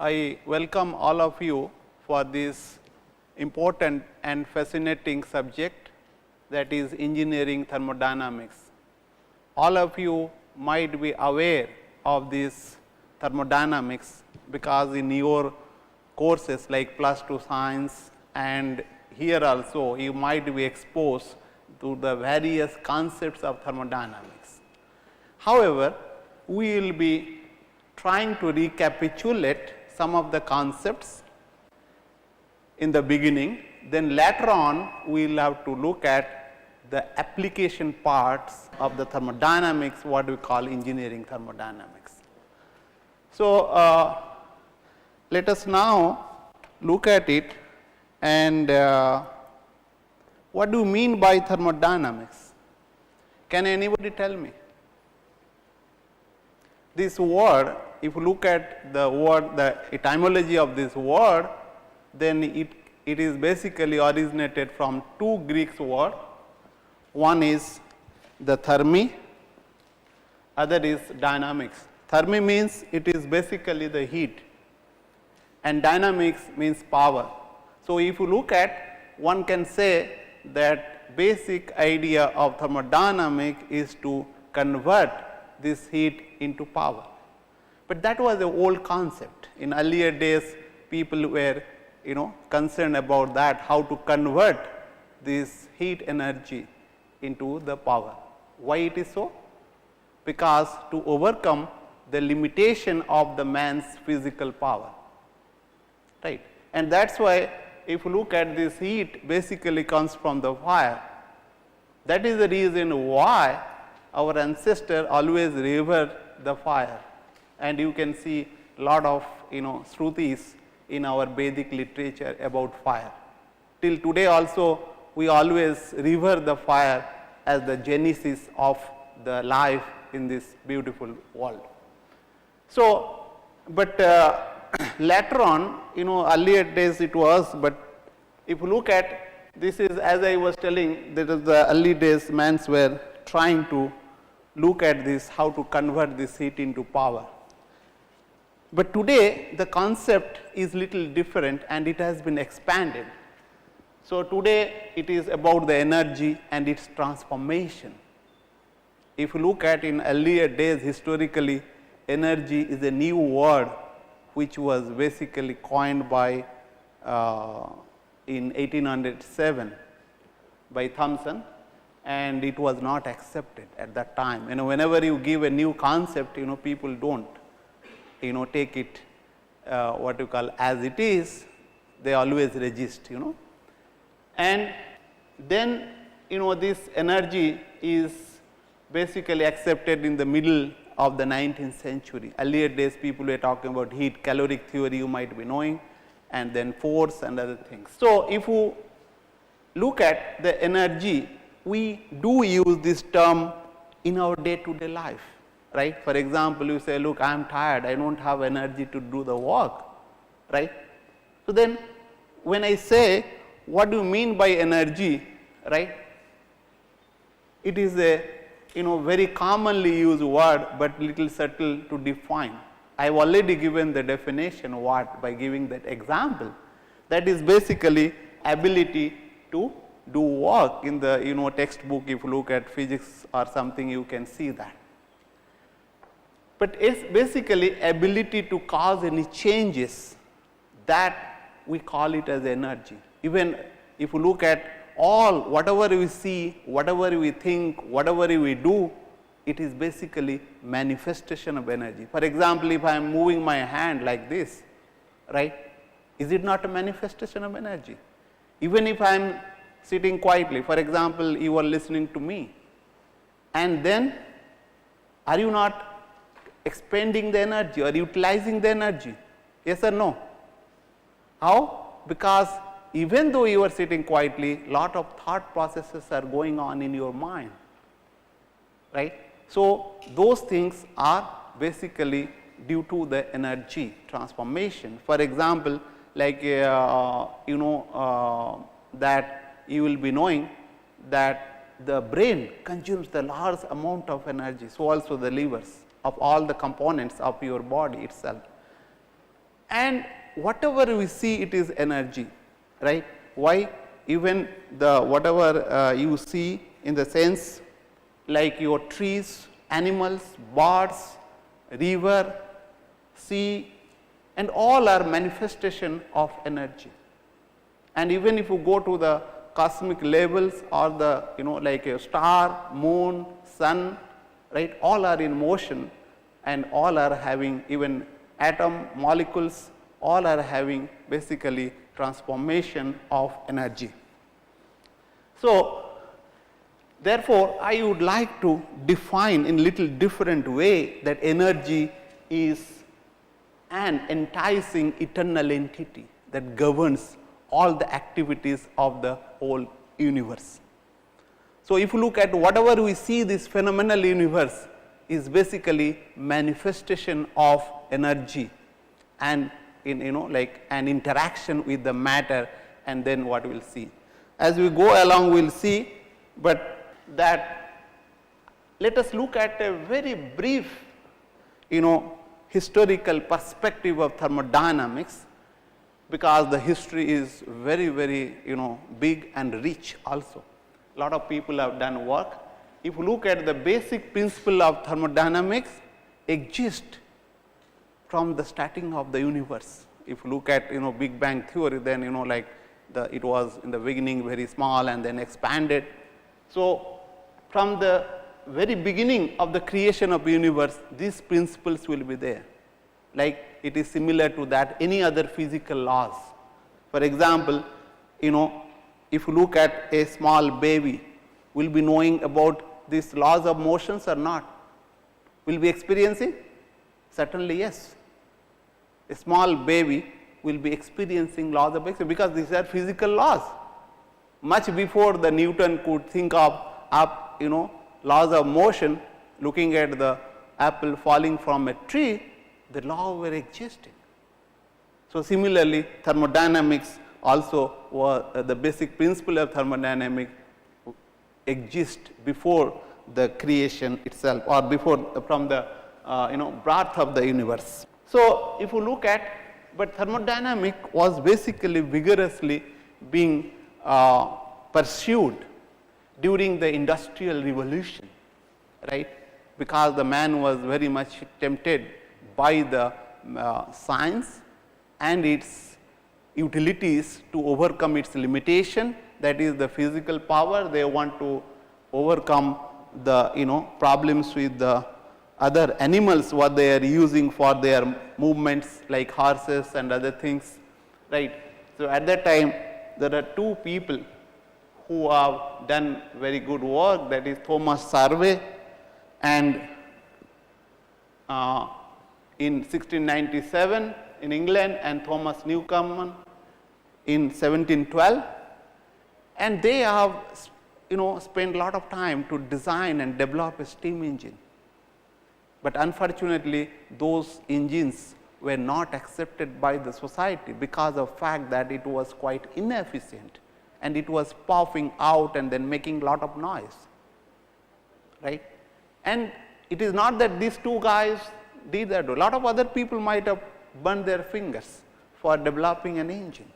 I welcome all of you for this important and fascinating subject, that is engineering thermodynamics. All of you might be aware of this thermodynamics, because in your courses like +2 science and here also you might be exposed to the various concepts of thermodynamics. However, we will be trying to recapitulate some of the concepts in the beginning, then later on we will have to look at the application parts of the thermodynamics, what we call engineering thermodynamics. So, let us now look at it, and what do you mean by thermodynamics? Can anybody tell me? This word, if you look at the word, the etymology of this word, then it is basically originated from two Greek words. One is the thermi, other is dynamics. Thermi means it is basically the heat, and dynamics means power. So, if you look at, one can say that basic idea of thermodynamics is to convert this heat into power. But that was the old concept. In earlier days, people were concerned about that, how to convert this heat energy into the power. Why it is so? Because to overcome the limitation of the man's physical power, right. And that is why if you look at this heat basically comes from the fire. That is the reason why our ancestor always revered the fire, and you can see lot of shrutis in our Vedic literature about fire. Till today also we always revere the fire as the genesis of the life in this beautiful world. So, but later on, earlier days it was, but if you look at, this is, as I was telling, that is the early days mans were trying to look at this, how to convert this heat into power. But today the concept is little different and it has been expanded. So, today it is about the energy and its transformation. If you look at in earlier days, historically, energy is a new word which was basically coined by in 1807 by Thomson, and it was not accepted at that time. Whenever you give a new concept, people don't take it what you call as it is, they always resist. And then this energy is basically accepted in the middle of the 19th century. Earlier days people were talking about heat, caloric theory you might be knowing, and then force and other things. So, if you look at the energy, we do use this term in our day to day life, right. For example, you say, look, I am tired, I do not have energy to do the work, right. So, then when I say what do you mean by energy, right, it is a very commonly used word, but little subtle to define. I have already given the definition what by giving that example, that is basically ability to do work. In the textbook, if you look at physics or something, you can see that. But it's basically ability to cause any changes, that we call it as energy. Even if you look at all, whatever we see, whatever we think, whatever we do, it is basically manifestation of energy. For example, if I am moving my hand like this, right, is it not a manifestation of energy? Even if I am sitting quietly, for example, you are listening to me, and then are you not expending the energy or utilizing the energy? Yes or no? How? Because even though you are sitting quietly, lot of thought processes are going on in your mind, right. So, those things are basically due to the energy transformation. For example, like that you will be knowing that the brain consumes the large amount of energy, so also the livers of all the components of your body itself. and whatever we see, it is energy, right. Why? Even the whatever you see in the sense like your trees, animals, birds, river, sea, and all are manifestation of energy. And even if you go to the cosmic levels or the like a star, moon, sun, right, all are in motion and all are having, even atom, molecules, all are having basically transformation of energy. So, therefore, I would like to define in little different way that energy is an enticing eternal entity that governs all the activities of the whole universe. So, if you look at whatever we see, this phenomenal universe is basically manifestation of energy and in like an interaction with the matter, and then what we will see. As we go along, we will see, but that let us look at a very brief historical perspective of thermodynamics, because the history is very big and rich also. A lot of people have done work. If you look at the basic principle of thermodynamics exist from the starting of the universe. If you look at Big Bang theory, then like it was in the beginning very small and then expanded. So, from the very beginning of the creation of the universe, these principles will be there, like it is similar to that any other physical laws. For example, if you look at a small baby, will be knowing about these laws of motions or not? Will be experiencing? Certainly yes. A small baby will be experiencing laws of physics, because these are physical laws. Much before the Newton could think of laws of motion, looking at the apple falling from a tree, the law were existing. So, similarly, thermodynamics also was the basic principle of thermodynamics exist before the creation itself, or before from the birth of the universe. So, if you look at, but thermodynamics was basically vigorously being pursued during the industrial revolution, right, because the man was very much tempted by the science and its utilities to overcome its limitation, that is the physical power. They want to overcome the problems with the other animals what they are using for their movements, like horses and other things, right. So, at that time there are two people who have done very good work, that is Thomas Survey, and in 1697 in England, and Thomas Newcomen in 1712, and they have spent a lot of time to design and develop a steam engine. But unfortunately, those engines were not accepted by the society because of fact that it was quite inefficient and it was puffing out and then making a lot of noise, right. And it is not that these two guys did that. A lot of other people might have burned their fingers for developing an engine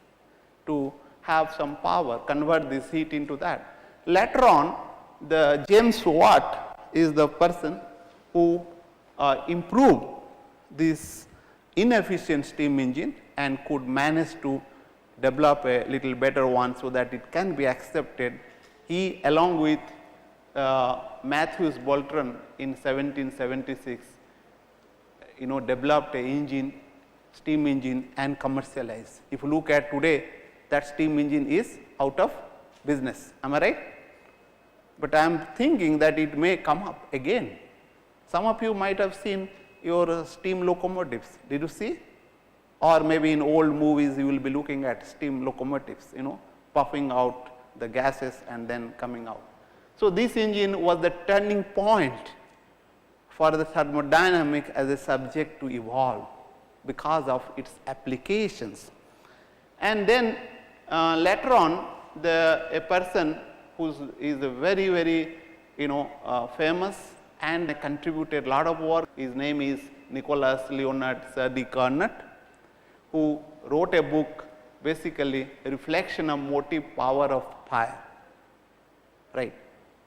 to have some power, convert this heat into that. Later on, the James Watt is the person who improved this inefficient steam engine and could manage to develop a little better one so that it can be accepted. He, along with Matthews Boulton in 1776, developed a engine, steam engine, and commercialized. If you look at today, that steam engine is out of business. Am I right? But I am thinking that it may come up again. Some of you might have seen your steam locomotives. Did you see? Or maybe in old movies you will be looking at steam locomotives, puffing out the gases and then coming out. So, this engine was the turning point for the thermodynamic as a subject to evolve because of its applications. And then later on, a person who is a very famous and contributed a lot of work, his name is Nicholas Leonard Sadi Carnot, who wrote a book, basically a reflection of motive power of fire, right.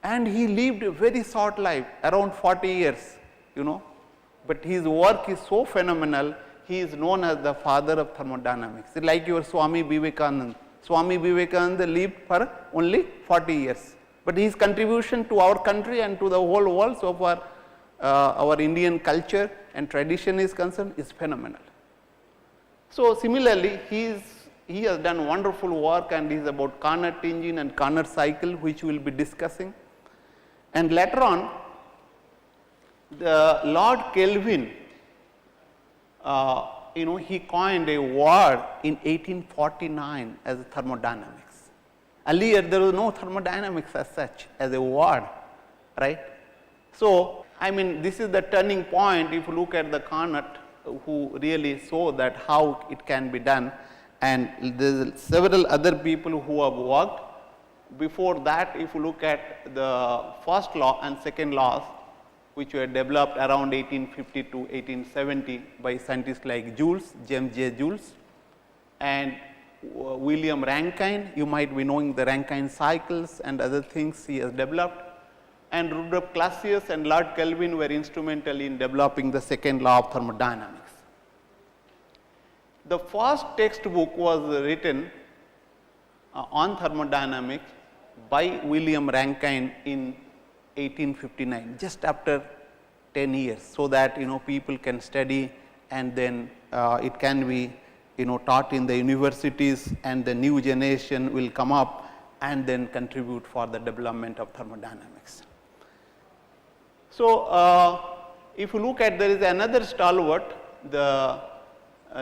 And he lived a very short life, around 40 years, but his work is so phenomenal. He is known as the father of thermodynamics, like your Swami Vivekananda. Swami Vivekananda lived for only 40 years, but his contribution to our country and to the whole world so far our Indian culture and tradition is concerned is phenomenal. So, similarly, he has done wonderful work, and is about Carnot engine and Carnot cycle, which we will be discussing. And later on, the Lord Kelvin, he coined a word in 1849 as thermodynamics. Earlier, there was no thermodynamics as such, as a word, right. So, I mean, this is the turning point if you look at the Carnot, who really saw that how it can be done, and there are several other people who have worked. Before that, if you look at the first law and second laws, which were developed around 1850 to 1870 by scientists like James J. Joule, and William Rankine. You might be knowing the Rankine cycles and other things he has developed, and Rudolf Clausius and Lord Kelvin were instrumental in developing the second law of thermodynamics. The first textbook was written on thermodynamics by William Rankine in 1859, just after 10 years, so that people can study, and then it can be taught in the universities, and the new generation will come up and then contribute for the development of thermodynamics. So, if you look at, there is another stalwart, the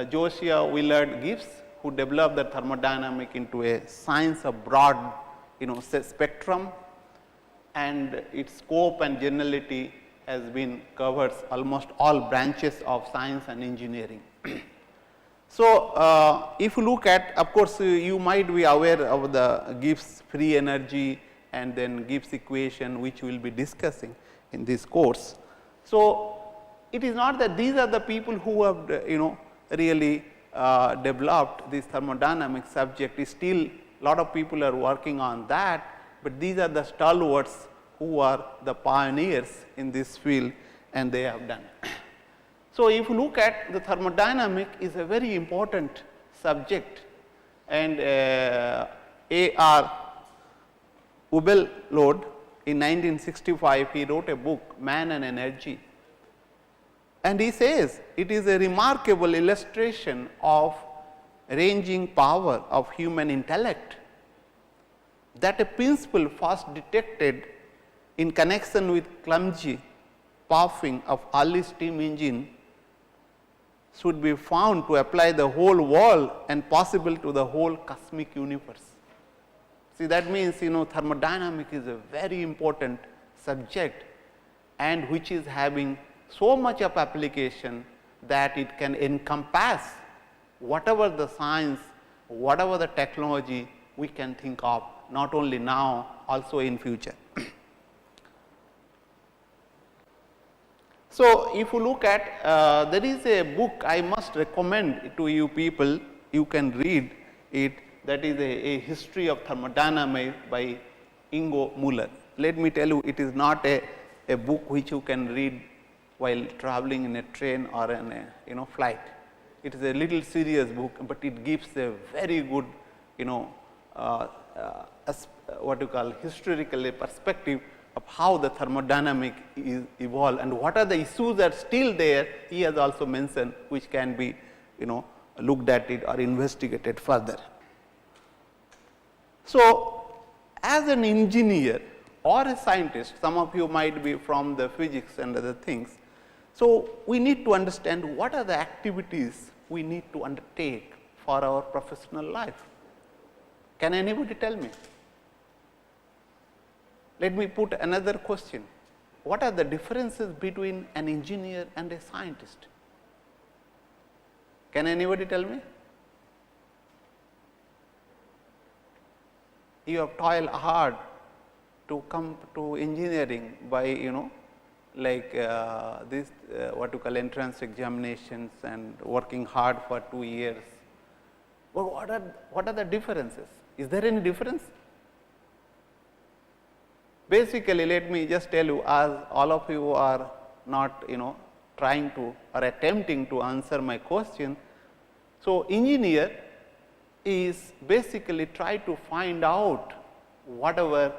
Josiah Willard Gibbs, who developed the thermodynamic into a science of broad spectrum, and its scope and generality has been covers almost all branches of science and engineering. So, if you look at, of course, you might be aware of the Gibbs free energy and then Gibbs equation, which we will be discussing in this course. So, it is not that these are the people who have really developed this thermodynamic subject. Is still a lot of people are working on that, but these are the stalwarts who are the pioneers in this field, and they have done. So, if you look at the thermodynamic is a very important subject, and A.R. Ubelode in 1965 he wrote a book, Man and Energy, and he says it is a remarkable illustration of ranging power of human intellect, that a principle first detected in connection with clumsy puffing of early steam engine should be found to apply the whole world and possible to the whole cosmic universe. See, that means thermodynamics is a very important subject, and which is having so much of application that it can encompass whatever the science, whatever the technology we can think of, not only now, also in future. So, if you look at, there is a book I must recommend to you people, you can read it, that is a history of thermodynamics by Ingo Müller. Let me tell you, it is not a book which you can read while traveling in a train or in a flight. It is a little serious book, but it gives a very good what you call historical perspective of how the thermodynamic is evolved, and what are the issues that are still there. He has also mentioned, which can be looked at it or investigated further. So, as an engineer or a scientist, some of you might be from the physics and other things. So, we need to understand what are the activities we need to undertake for our professional life. Can anybody tell me? Let me put another question. What are the differences between an engineer and a scientist? Can anybody tell me? You have toiled hard to come to engineering by this what you call entrance examinations, and working hard for 2 years But what are the differences? Is there any difference? Basically, let me just tell you, as all of you are not trying to or attempting to answer my question. So, engineer is basically try to find out whatever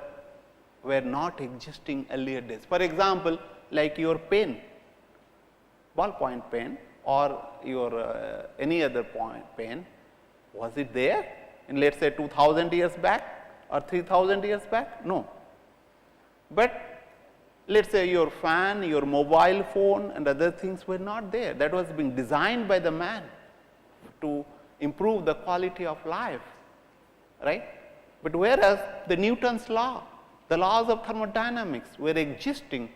were not existing earlier days. For example, like your pen, ballpoint pen or your any other pen, was it there in, let us say, 2000 years back or 3000 years back? No. But let us say your fan, your mobile phone and other things were not there. That was being designed by the man to improve the quality of life, right. But whereas the Newton's law, the laws of thermodynamics were existing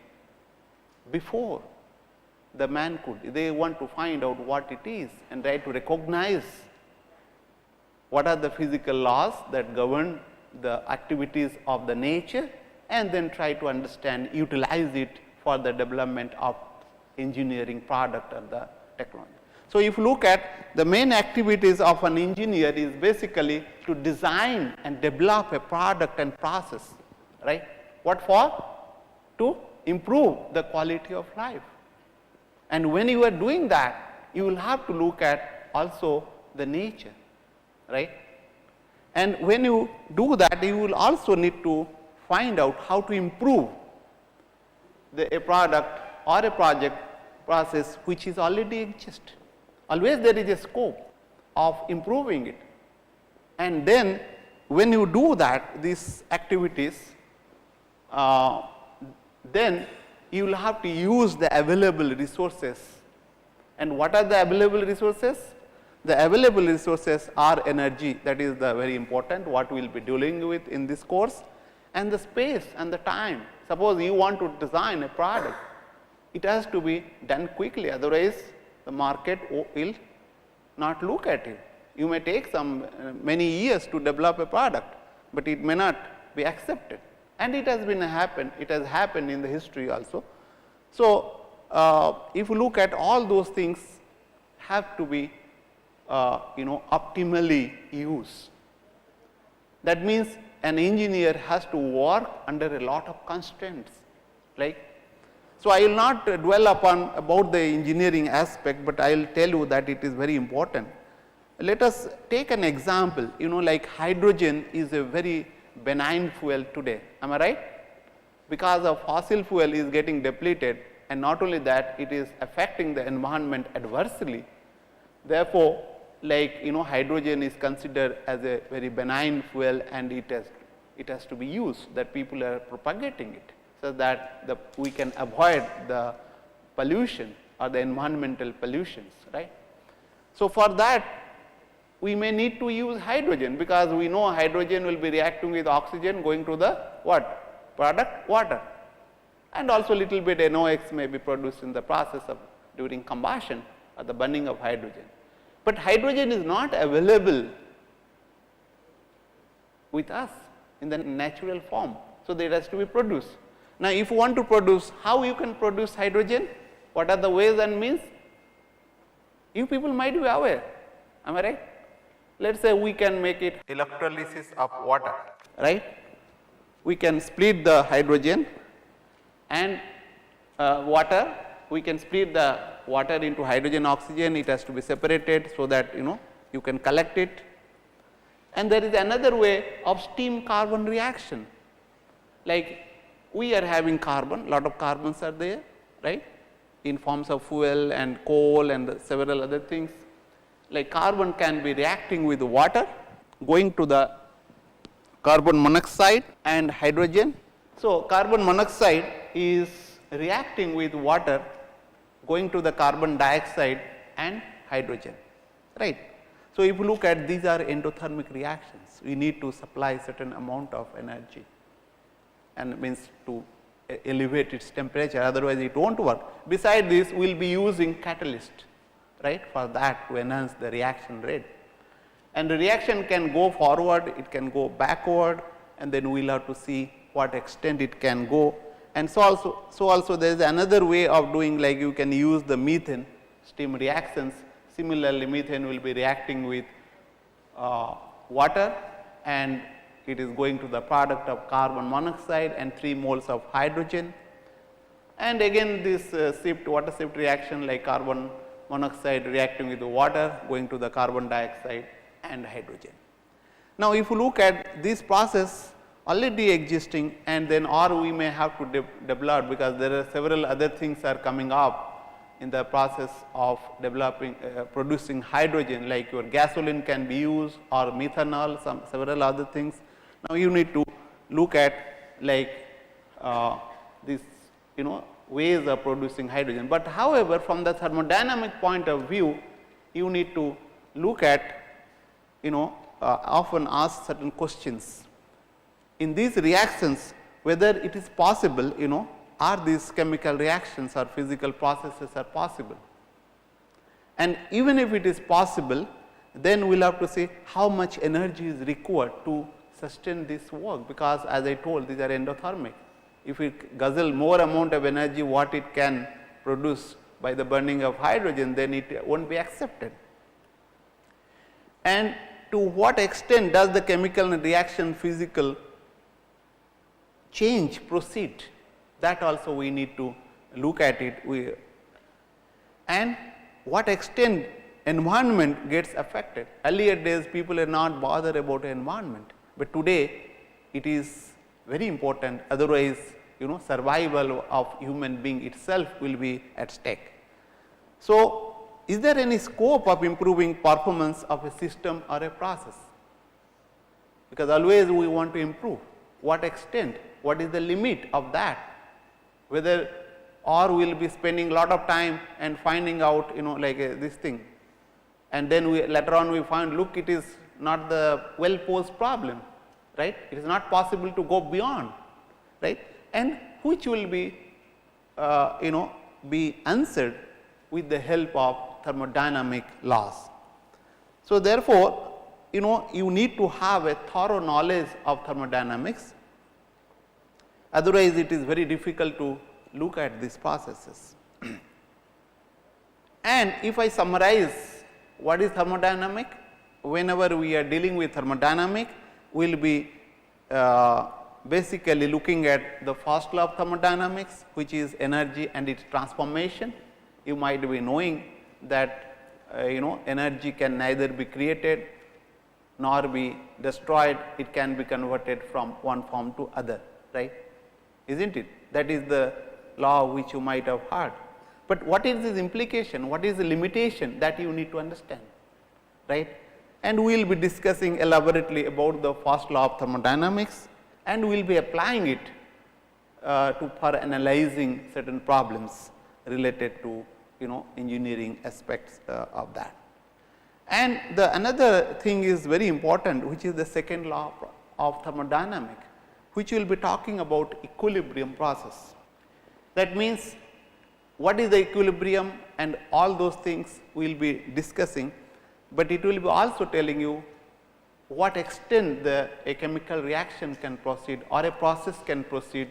before the man could. They want to find out what it is and try to recognize what are the physical laws that govern the activities of the nature, and then try to understand, utilize it for the development of engineering product or the technology. So, if you look at the main activities of an engineer is basically to design and develop a product and process, right. What for? To improve the quality of life. And when you are doing that, you will have to look at also the nature, right. And when you do that, you will also need to find out how to improve a product or a project process which is already exist. Always there is a scope of improving it. And then when you do that, these activities, then you will have to use the available resources. And what are the available resources? The available resources are energy, that is the very important, what we will be dealing with in this course, and the space and the time. Suppose you want to design a product, it has to be done quickly, otherwise the market will not look at it. You may take many years to develop a product, but it may not be accepted, and it has happened in the history also. So, if you look at all those things have to be optimally used. That means an engineer has to work under a lot of constraints, like. So, I will not dwell upon about the engineering aspect, but I will tell you that it is very important. Let us take an example, like hydrogen is a very benign fuel today, am I right? Because of fossil fuel is getting depleted, and not only that, it is affecting the environment adversely. Therefore, like hydrogen is considered as a very benign fuel, and it has to be used, that people are propagating it, so that we can avoid the pollution or the environmental pollutions, right. So, for that we may need to use hydrogen, because we know hydrogen will be reacting with oxygen going to the what? Product water, and also little bit NOx may be produced in the process of during combustion or the burning of hydrogen. But hydrogen is not available with us in the natural form. So, there has to be produced. Now, if you want to produce, how you can produce hydrogen? What are the ways and means? You people might be aware, am I right? Let us say we can make it electrolysis of water, right. We can split the hydrogen and water. We can split the water into hydrogen, oxygen, it has to be separated, so that you can collect it. And there is another way of steam carbon reaction, like we are having carbon, lot of carbons are there, right, in forms of fuel and coal and several other things. Like carbon can be reacting with water, going to the carbon monoxide and hydrogen. So, carbon monoxide is reacting with water, going to the carbon dioxide and hydrogen, right. So, if you look at these are endothermic reactions, we need to supply certain amount of energy, and means to elevate its temperature, otherwise it will not work. Beside this, we will be using catalyst, right, for that to enhance the reaction rate. And the reaction can go forward, it can go backward, and then we will have to see what extent it can go. And so also there is another way of doing, like you can use the methane steam reactions. Similarly, methane will be reacting with water, and it is going to the product of carbon monoxide and 3 moles of hydrogen. And again this water shift reaction, like carbon monoxide reacting with the water going to the carbon dioxide and hydrogen. Now, if you look at this process already existing, and then or we may have to develop, because there are several other things are coming up in the process of developing producing hydrogen, like your gasoline can be used or methanol, several other things. Now, you need to look at like this ways of producing hydrogen. But however, from the thermodynamic point of view, you need to look at often ask certain questions in these reactions, whether it is possible, are these chemical reactions or physical processes are possible. And even if it is possible, then we will have to see how much energy is required to sustain this work, because as I told, these are endothermic. If it guzzle more amount of energy what it can produce by the burning of hydrogen, then it won't be accepted. And to what extent does the chemical reaction physical change proceed, that also we need to look at it. And what extent environment gets affected. Earlier days people are not bothered about environment, but today it is very important, otherwise survival of human being itself will be at stake. So, is there any scope of improving performance of a system or a process? Because always we want to improve. What extent? What is the limit of that? Whether or we will be spending a lot of time and finding out like this thing, and then later on we find, look, it is not the well posed problem, right? It is not possible to go beyond, right? And which will be be answered with the help of thermodynamic laws. So, therefore, you need to have a thorough knowledge of thermodynamics, otherwise it is very difficult to look at these processes. And if I summarize what is thermodynamic, whenever we are dealing with thermodynamic, we will be basically looking at the first law of thermodynamics, which is energy and its transformation. You might be knowing that energy can neither be created nor be destroyed, it can be converted from one form to other, right, isn't it? That is the law which you might have heard. But what is its implication? What is the limitation that you need to understand, right? And we will be discussing elaborately about the first law of thermodynamics, and we will be applying it for analyzing certain problems related to engineering aspects of that. And the another thing is very important, which is the second law of thermodynamics, which will be talking about equilibrium process. That means, what is the equilibrium and all those things we will be discussing, but it will be also telling you what extent a chemical reaction can proceed or a process can proceed,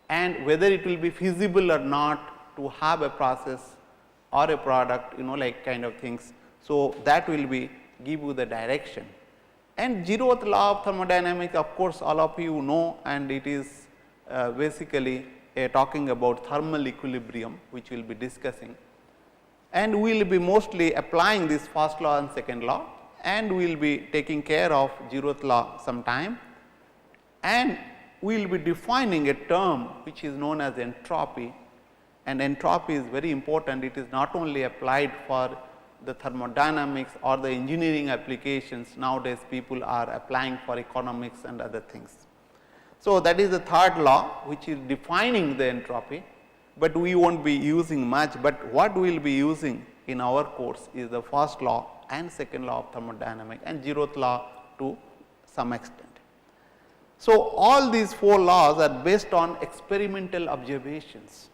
and whether it will be feasible or not to have a process or a product, like kind of things. So, that will be give you the direction. And zeroth law of thermodynamics, of course, all of you know, and it is basically talking about thermal equilibrium, which we will be discussing. And we will be mostly applying this first law and second law, and we will be taking care of zeroth law sometime, and we will be defining a term which is known as entropy. And entropy is very important. It is not only applied for the thermodynamics or the engineering applications, nowadays people are applying for economics and other things. So, that is the third law, which is defining the entropy, but we will not be using much, but what we will be using in our course is the first law and second law of thermodynamics and zeroth law to some extent. So, all these four laws are based on experimental observations,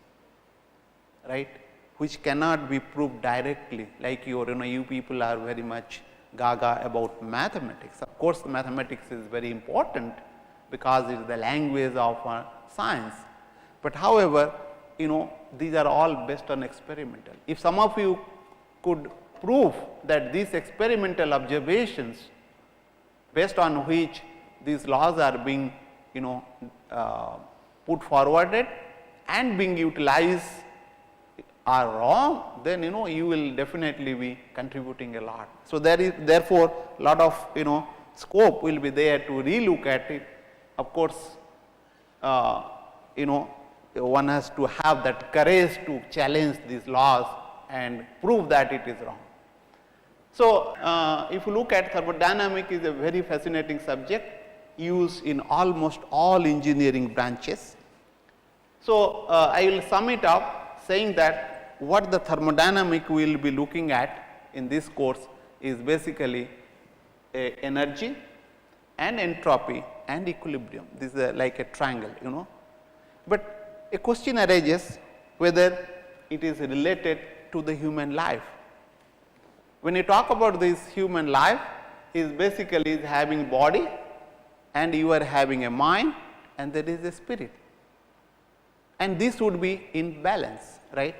right, which cannot be proved directly, like you people are very much gaga about mathematics. Of course, mathematics is very important because it is the language of science, but however, these are all based on experimental. If some of you could prove that these experimental observations based on which these laws are being put forwarded and being utilized are wrong, then you will definitely be contributing a lot. So, there is therefore lot of scope will be there to relook at it. Of course, one has to have that courage to challenge these laws and prove that it is wrong. So, if you look at thermodynamics is a very fascinating subject used in almost all engineering branches. So, I will sum it up saying that what the thermodynamic we will be looking at in this course is basically energy and entropy and equilibrium. This is like a triangle, but a question arises whether it is related to the human life. When you talk about this human life, is basically is having body and you are having a mind and there is a spirit, and this would be in balance, right.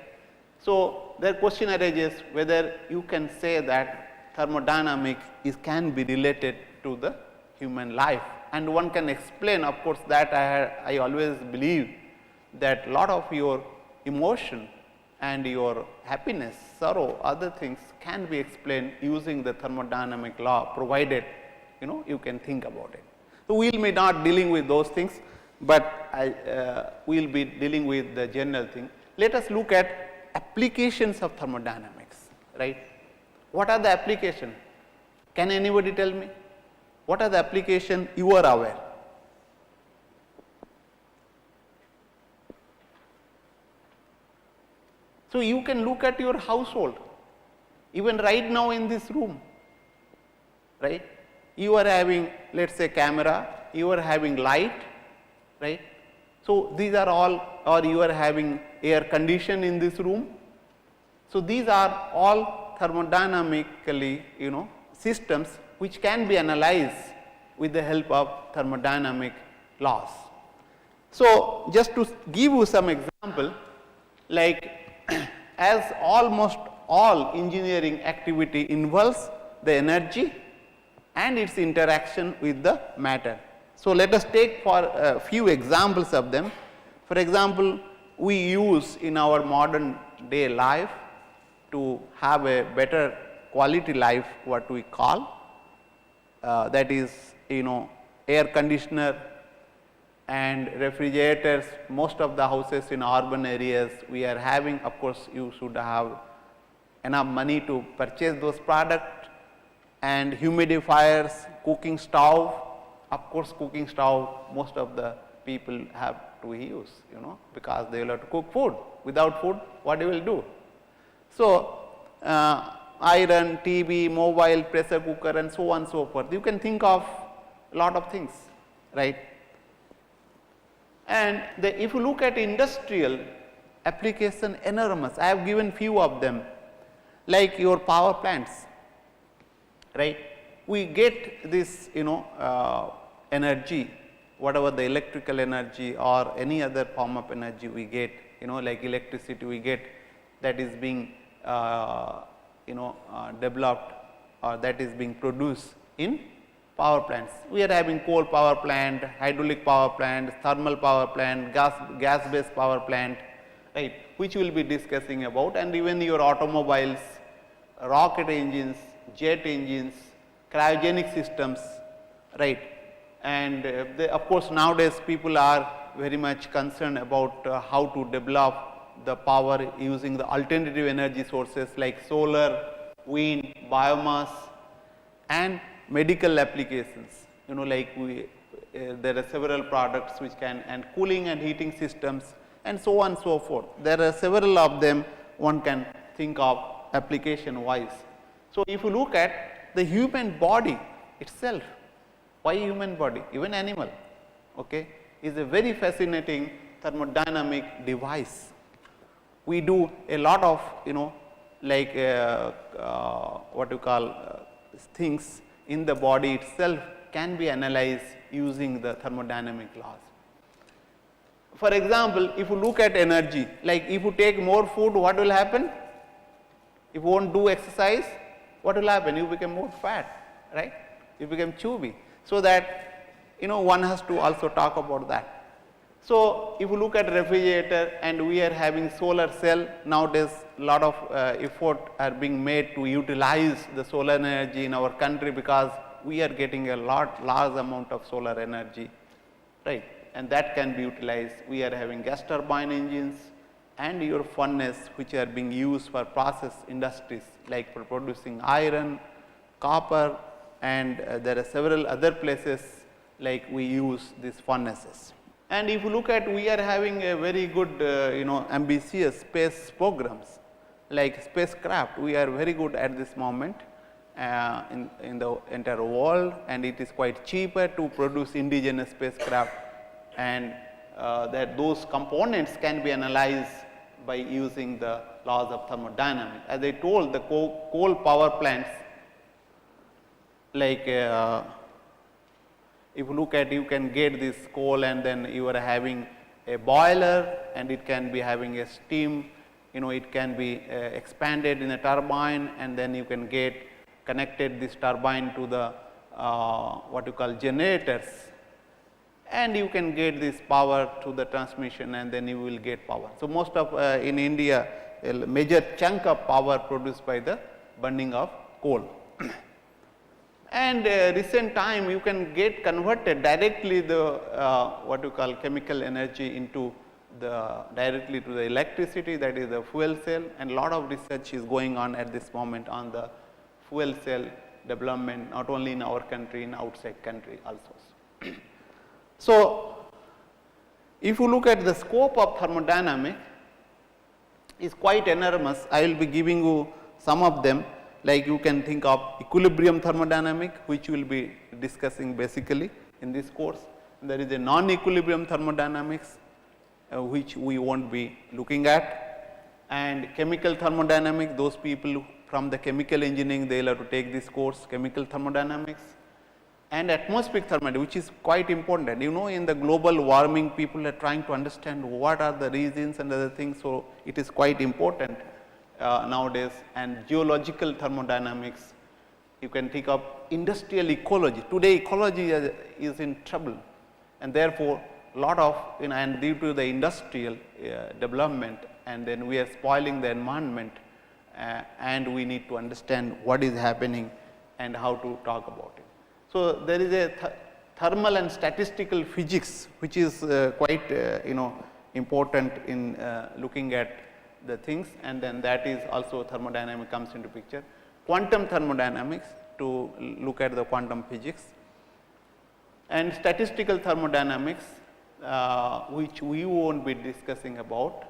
So, the question arises whether you can say that thermodynamics can be related to the human life, and one can explain, of course, that I always believe that lot of your emotion and your happiness, sorrow, other things can be explained using the thermodynamic law, provided you can think about it. So, we will be not dealing with those things, but we will be dealing with the general thing. Let us look at applications of thermodynamics, right. What are the applications? Can anybody tell me? What are the applications you are aware? So, you can look at your household, even right now in this room, right. You are having, let us say, camera, you are having light, right. So, these are all, or you are having air condition in this room. So, these are all thermodynamically systems which can be analyzed with the help of thermodynamic laws. So, just to give you some example, like as almost all engineering activity involves the energy and its interaction with the matter. So, let us take for a few examples of them. For example, we use in our modern day life to have a better quality life, what we call that is air conditioner and refrigerators. Most of the houses in urban areas we are having, of course, you should have enough money to purchase those products, and humidifiers, cooking stove. Of course, cooking stove most of the people have to use, because they will have to cook food. Without food, what you will do? So, iron, TV, mobile, pressure cooker, and so on and so forth. You can think of a lot of things, right. And if you look at industrial application, enormous. I have given few of them, like your power plants, right. We get this energy, whatever the electrical energy or any other form of energy we get, like electricity we get, that is being developed or that is being produced in power plants. We are having coal power plant, hydraulic power plant, thermal power plant, gas based power plant, right, which we will be discussing about, and even your automobiles, rocket engines, jet engines, cryogenic systems, right. And of course, nowadays people are very much concerned about how to develop the power using the alternative energy sources like solar, wind, biomass, and medical applications. Like there are several products which can, and cooling and heating systems, and so on and so forth. There are several of them one can think of application wise. So, if you look at the human body itself, why human body? Even animal, okay, is a very fascinating thermodynamic device. We do a lot of like what you call things in the body itself can be analyzed using the thermodynamic laws. For example, if you look at energy, like if you take more food, what will happen? If you won't do exercise, what will happen? You become more fat, right? it became chewy. So that one has to also talk about that. So, if you look at refrigerator and we are having solar cell, nowadays lot of effort are being made to utilize the solar energy in our country, because we are getting a large amount of solar energy, right, and that can be utilized. We are having gas turbine engines and your furnace, which are being used for process industries like for producing iron, copper, and there are several other places like we use these furnaces. And if you look at, we are having a very good ambitious space programs like spacecraft. We are very good at this moment in the entire world, and it is quite cheaper to produce indigenous spacecraft, and that those components can be analyzed by using the laws of thermodynamics. As I told, the coal power plants, like if you look at, you can get this coal and then you are having a boiler and it can be having a steam, it can be expanded in a turbine, and then you can get connected this turbine to the what you call generators, and you can get this power to the transmission, and then you will get power. So, most of in India, a major chunk of power produced by the burning of coal. And recent time you can get converted directly the what you call chemical energy into the directly to the electricity, that is the fuel cell, and lot of research is going on at this moment on the fuel cell development, not only in our country, in outside country also. So, if you look at the scope of thermodynamics is quite enormous. I will be giving you some of them. Like you can think of equilibrium thermodynamics, which we will be discussing basically in this course. There is a non-equilibrium thermodynamics, which we won't be looking at, and chemical thermodynamics. Those people from the chemical engineering, they will have to take this course, chemical thermodynamics, and atmospheric thermodynamics, which is quite important. In the global warming, people are trying to understand what are the reasons and other things. So, it is quite important nowadays. And geological thermodynamics, you can think of industrial ecology. Today ecology is in trouble, and therefore lot of and due to the industrial development, and then we are spoiling the environment, and we need to understand what is happening and how to talk about it. So, there is a thermal and statistical physics, which is quite important in looking at the things, and then that is also thermodynamics comes into picture. Quantum thermodynamics, to look at the quantum physics, and statistical thermodynamics, which we won't be discussing about.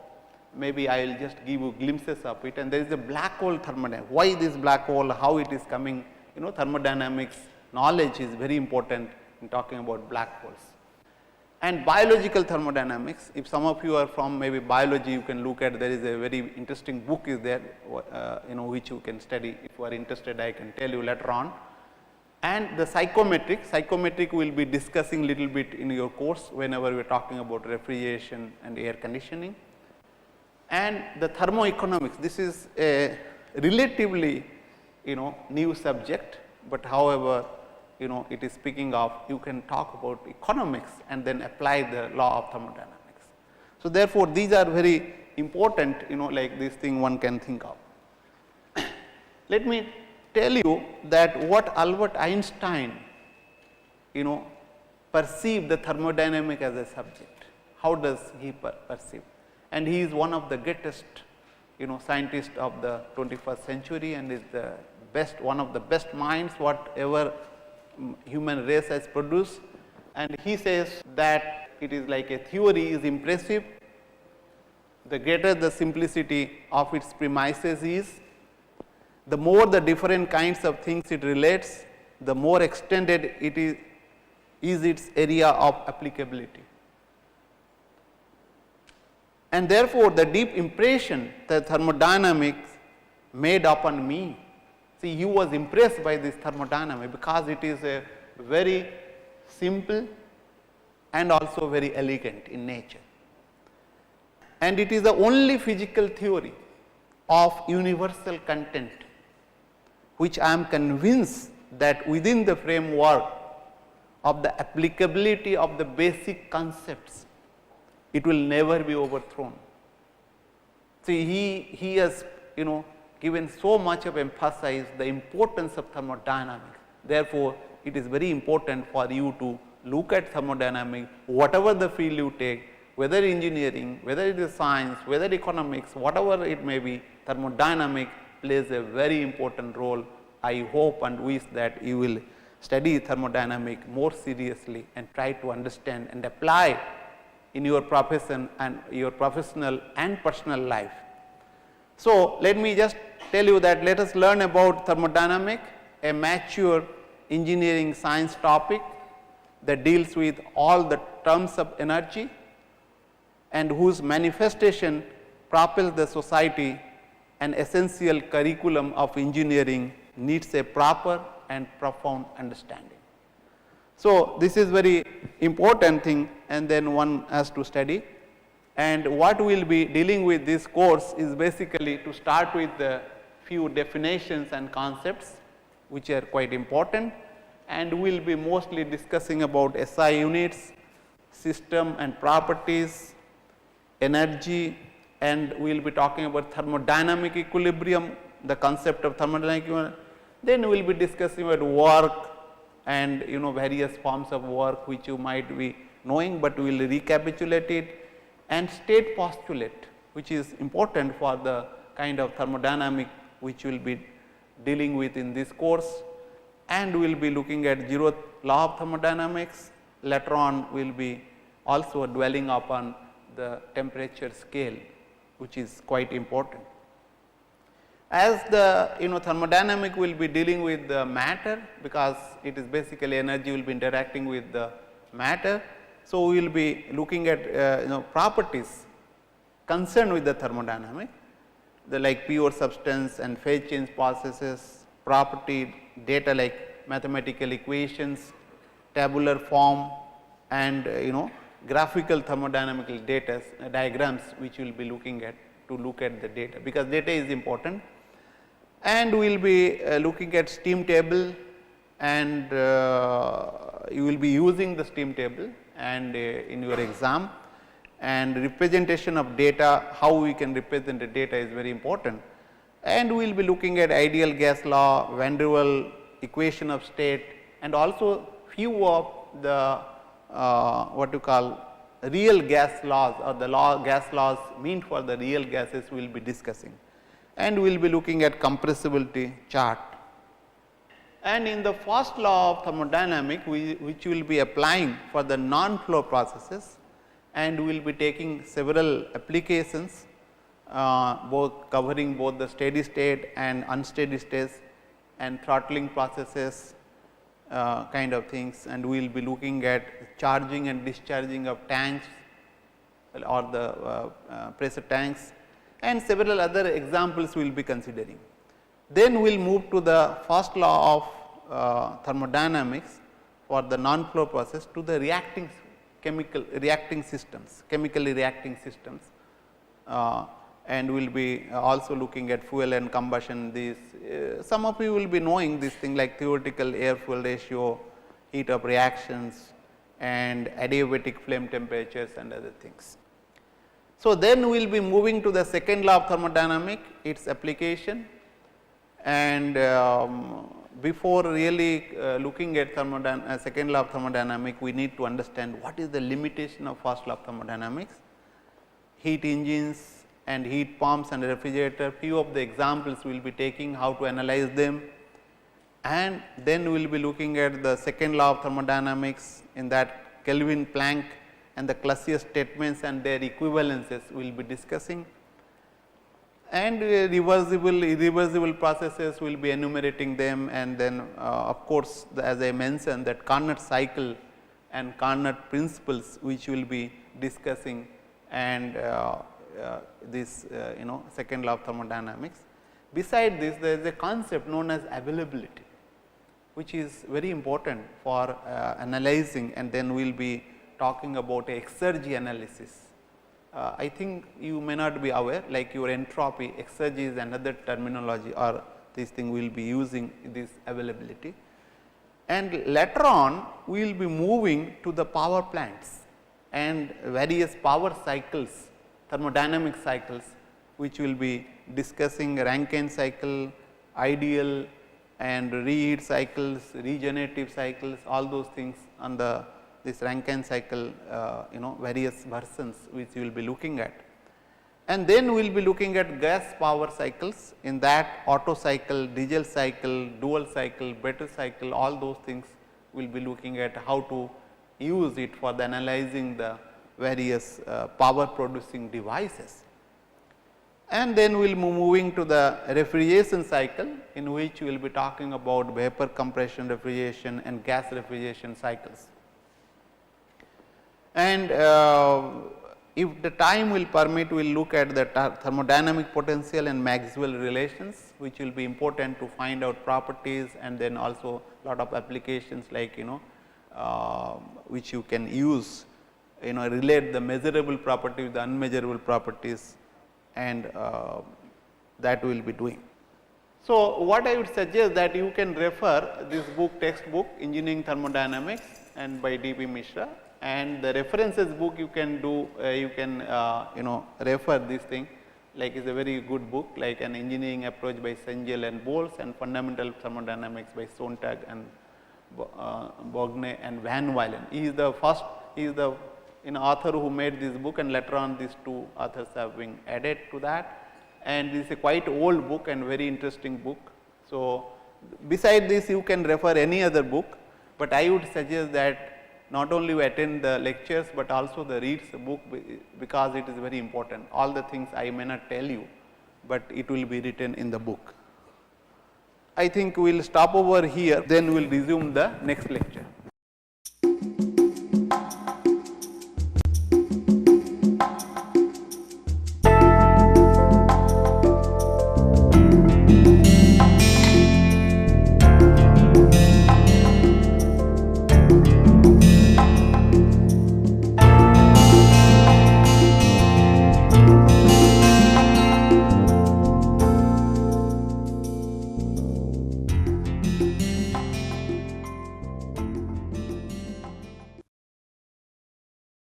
Maybe I will just give you glimpses of it. And there is a black hole thermodynamics. Why this black hole, how it is coming, thermodynamics knowledge is very important in talking about black holes. And biological thermodynamics, if some of you are from maybe biology, you can look at, there is a very interesting book is there, which you can study. If you are interested, I can tell you later on. And the psychometric we will be discussing little bit in your course whenever we are talking about refrigeration and air conditioning. And the thermoeconomics, this is a relatively new subject, but however it is speaking of, you can talk about economics and then apply the law of thermodynamics. So, therefore, these are very important, like this thing one can think of. Let me tell you that what Albert Einstein perceived the thermodynamic as a subject. How does he perceive? And he is one of the greatest scientists of the 21st century, and is the best, one of the best minds whatever human race has produced. And he says that it is like a theory is impressive, the greater the simplicity of its premises is, the more the different kinds of things it relates, the more extended it is its area of applicability. And therefore, the deep impression that thermodynamics made upon me. See, he was impressed by this thermodynamics because it is a very simple and also very elegant in nature. And it is the only physical theory of universal content, which I am convinced that within the framework of the applicability of the basic concepts, it will never be overthrown. See, he has given so much of emphasis the importance of thermodynamics. Therefore, it is very important for you to look at thermodynamics, whatever the field you take, whether engineering, whether it is science, whether economics, whatever it may be, thermodynamics plays a very important role. I hope and wish that you will study thermodynamics more seriously and try to understand and apply in your profession and your professional and personal life. So, let me just tell you that let us learn about thermodynamics, a mature engineering science topic that deals with all the terms of energy and whose manifestation propels the society. An essential curriculum of engineering needs a proper and profound understanding. So, this is very important thing, and then one has to study, and what we will be dealing with this course is basically to start with the few definitions and concepts which are quite important, and we will be mostly discussing about SI units, system and properties, energy, and we will be talking about thermodynamic equilibrium, the concept of thermodynamic equilibrium. Then we will be discussing about work and various forms of work which you might be knowing, but we will recapitulate it, and state postulate, which is important for the kind of thermodynamic which we will be dealing with in this course, and we will be looking at zeroth law of thermodynamics. Later on we will be also dwelling upon the temperature scale, which is quite important. As the thermodynamic will be dealing with the matter, because it is basically energy will be interacting with the matter. So, we will be looking at properties concerned with the thermodynamic, the like pure substance and phase change processes, property data like mathematical equations, tabular form, and graphical thermodynamical data diagrams which we will be looking at to look at the data, because data is important. And we will be looking at steam table, and you will be using the steam table and in your exam, and representation of data, how we can represent the data is very important. And we will be looking at ideal gas law, Van der Waals equation of state, and also few of the what you call real gas laws, or the gas laws meant for the real gases we will be discussing. And we will be looking at compressibility chart. And in the first law of thermodynamics, which we will be applying for the non-flow processes, and we will be taking several applications, covering both the steady state and unsteady states and throttling processes kind of things, and we will be looking at charging and discharging of tanks or the pressure tanks, and several other examples we will be considering. Then we will move to the first law of thermodynamics for the non-flow process to the chemically reacting systems, and we will be also looking at fuel and combustion. These some of you will be knowing this thing like theoretical air fuel ratio, heat of reactions, and adiabatic flame temperatures and other things. So, then we will be moving to the second law of thermodynamics, its application, and before really looking at second law of thermodynamics, we need to understand what is the limitation of first law of thermodynamics. Heat engines and heat pumps and refrigerator, few of the examples we will be taking, how to analyze them, and then we will be looking at the second law of thermodynamics, in that Kelvin, Planck and the Clausius statements and their equivalences we will be discussing, and reversible, irreversible processes we will be enumerating them, and then of course, as I mentioned that Carnot cycle and Carnot principles which we will be discussing, and this second law of thermodynamics. Beside this, there is a concept known as availability, which is very important for analyzing, and then we will be talking about exergy analysis. I think you may not be aware, like your entropy, exergy is another terminology, or this thing we will be using this availability. And later on we will be moving to the power plants and various power cycles, thermodynamic cycles, which will be discussing Rankine cycle, ideal and reheat cycles, regenerative cycles, all those things on the this Rankine cycle, various versions which we will be looking at. And then we will be looking at gas power cycles, in that Otto cycle, diesel cycle, dual cycle, Brett cycle, all those things we will be looking at how to use it for the analyzing the various power producing devices. And then we will be moving to the refrigeration cycle, in which we will be talking about vapor compression refrigeration and gas refrigeration cycles. And if the time will permit, we will look at the thermodynamic potential and Maxwell relations, which will be important to find out properties, and then also lot of applications like which you can use, relate the measurable property with the unmeasurable properties, and that we will be doing. So, what I would suggest that you can refer this book, textbook Engineering Thermodynamics and by D.P. Mishra, and the references book you can do, refer this thing, like is a very good book, like an engineering approach by Sengel and Bowles, and fundamental thermodynamics by Sontag and Bogne and Van Wylen. He is the first, he is the author who made this book, and later on these two authors have been added to that, and this is a quite old book and very interesting book. So, beside this you can refer any other book, but I would suggest that not only you attend the lectures, but also the reads the book, because it is very important. All the things I may not tell you, but it will be written in the book. I think we will stop over here, then we will resume the next lecture.